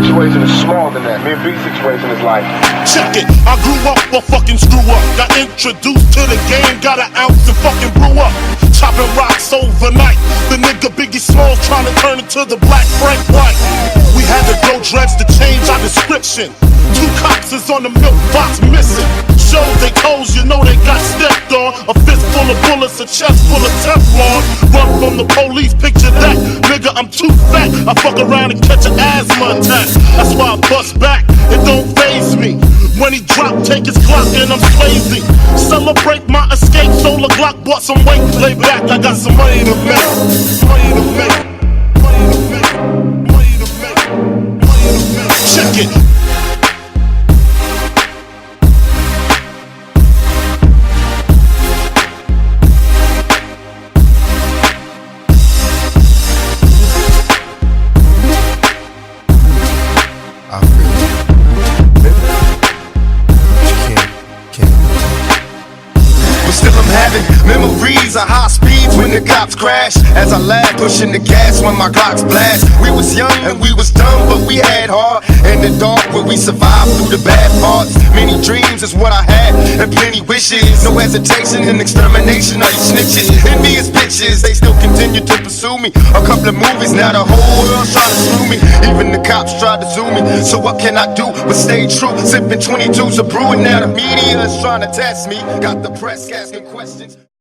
situation is smaller than that. Me and B's situation is like, check it, I grew up a fucking screw up. Got introduced to the game, got an ounce to fucking brew up. Chopping rocks overnight. The nigga Biggie Smalls trying to turn into the Black Frank White. We had to grow dreads to change our description. 2 cops is on the milk box missing. Shows they toes, you know they got stepped on. A fist full of bullets, a chest full of Teflon. Run from the police, picture that. Nigga, I'm too fat. I fuck around and catch an asthma attack. That's why I bust back, it don't faze me. When he drop, take his Glock and I'm lazy. Celebrate my escape, solar Glock, bought some weight. Lay back, I got some money to make. Money to make. Money to make. Money to make. Money to make. Check it. Memories of high speeds when the cops crash. As I laugh, pushing the gas when my Glocks blast. We was young and we was dumb, but we had heart. In the dark where we survived through the bad parts. Many dreams is what I had, and plenty wishes. No hesitation in extermination of these snitches. Envious bitches, they still continue to pursue me. A couple of movies, now the whole world's trying to slew me. Even the cops tried to zoom me. So what can I do but stay true? Sipping 22s of brewing, now the media is trying to test me. Got the press asking questions.